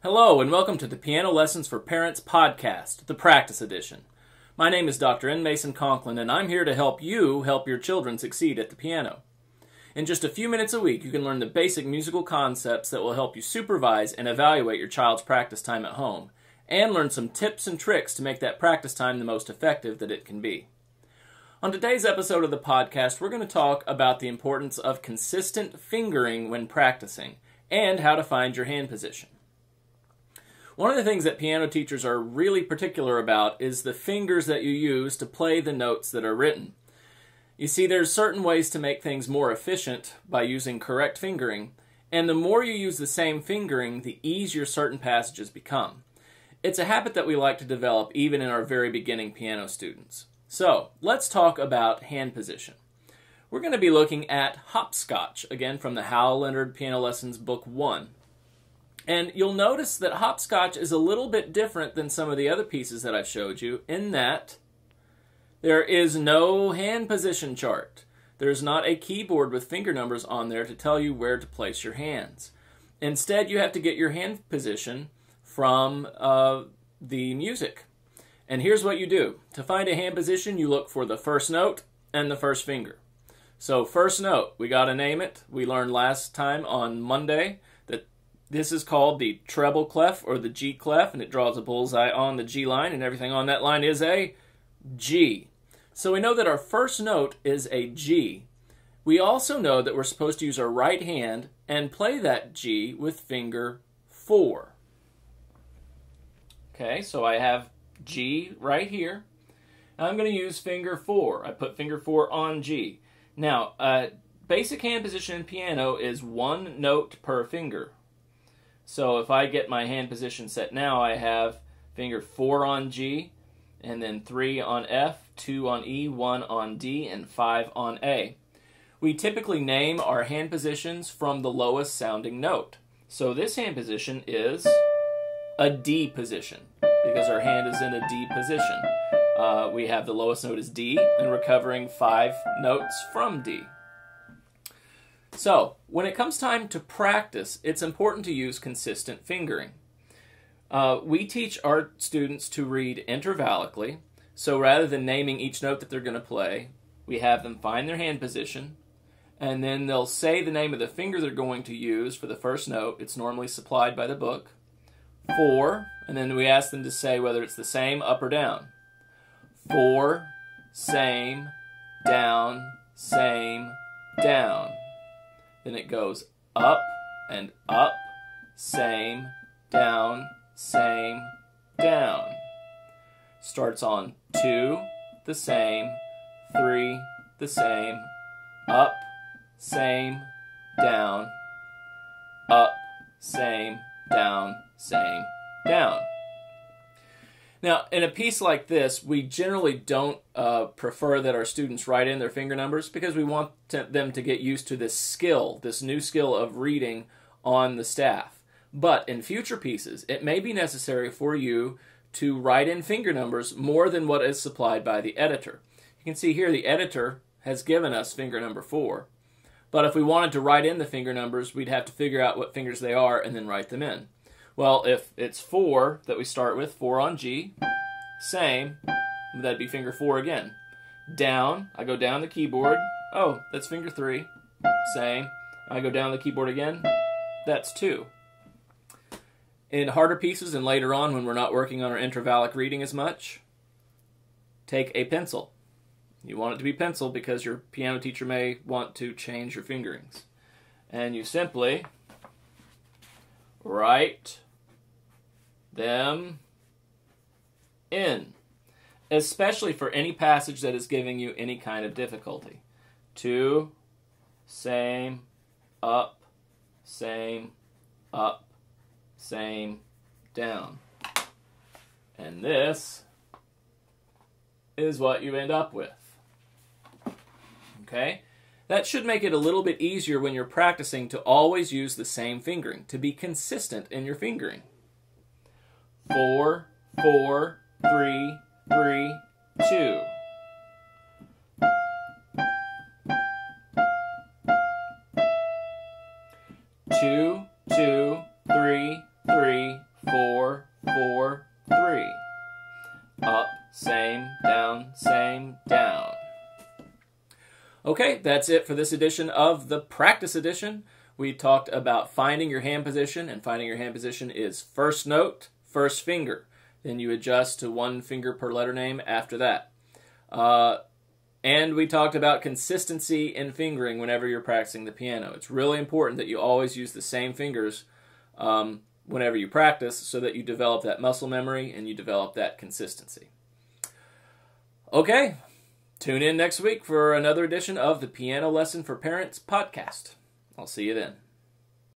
Hello and welcome to the Piano Lessons for Parents podcast, the practice edition. My name is Dr. N. Mason Conklin and I'm here to help you help your children succeed at the piano. In just a few minutes a week, you can learn the basic musical concepts that will help you supervise and evaluate your child's practice time at home, and learn some tips and tricks to make that practice time the most effective that it can be. On today's episode of the podcast, we're going to talk about the importance of consistent fingering when practicing, and how to find your hand position. One of the things that piano teachers are really particular about is the fingers that you use to play the notes that are written. You see, there's certain ways to make things more efficient by using correct fingering, and the more you use the same fingering, the easier certain passages become. It's a habit that we like to develop even in our very beginning piano students. So, let's talk about hand position. We're going to be looking at Hopscotch, again from the Hal Leonard Piano Lessons Book 1. And you'll notice that Hopscotch is a little bit different than some of the other pieces that I've showed you in that there is no hand position chart. There's not a keyboard with finger numbers on there to tell you where to place your hands. Instead, you have to get your hand position from the music. And here's what you do. To find a hand position, you look for the first note and the first finger. So first note, we got to name it. We learned last time on Monday that this is called the treble clef or the G clef, and it draws a bullseye on the G line, and everything on that line is a G. So we know that our first note is a G. We also know that we're supposed to use our right hand and play that G with finger 4. Okay, so I have G right here. I'm going to use finger 4. I put finger 4 on G. Now, basic hand position in piano is one note per finger. So if I get my hand position set now, I have finger 4 on G, and then 3 on F, 2 on E, 1 on D, and 5 on A. We typically name our hand positions from the lowest sounding note. So this hand position is a D position, because our hand is in a D position. We have the lowest note is D, and we're covering 5 notes from D. So, when it comes time to practice, it's important to use consistent fingering. We teach our students to read intervallically, so rather than naming each note that they're going to play, we have them find their hand position, and then they'll say the name of the finger they're going to use for the first note. It's normally supplied by the book. 4, and then we ask them to say whether it's the same up or down. 4, same, down, same, down. Then it goes up and up, same, down, same, down. Starts on 2, the same, 3, the same, up, same, down, up, same, down, same, down. Now, in a piece like this, we generally don't prefer that our students write in their finger numbers because we want them to get used to this skill, this new skill of reading on the staff. But in future pieces, it may be necessary for you to write in finger numbers more than what is supplied by the editor. You can see here the editor has given us finger number 4. But if we wanted to write in the finger numbers, we'd have to figure out what fingers they are and then write them in. Well, if it's 4 that we start with, 4 on G, same, that'd be finger 4 again. Down, I go down the keyboard, oh, that's finger 3, same. I go down the keyboard again, that's 2. In harder pieces and later on when we're not working on our intervallic reading as much, take a pencil. You want it to be pencil because your piano teacher may want to change your fingerings. And you simply write them in, especially for any passage that is giving you any kind of difficulty. 2, same, up, same, down. And this is what you end up with. Okay? That should make it a little bit easier when you're practicing to always use the same fingering, to be consistent in your fingering. 4, 4, 3, 3, 2. 2, 2, 3, 3, 4, 4, 3. Up, same, down, same, down. Okay, that's it for this edition of the practice edition. We talked about finding your hand position, and finding your hand position is first note, first finger. Then you adjust to one finger per letter name after that. And we talked about consistency in fingering whenever you're practicing the piano. It's really important that you always use the same fingers whenever you practice so that you develop that muscle memory and you develop that consistency. Okay, tune in next week for another edition of the Piano Lesson for Parents podcast. I'll see you then.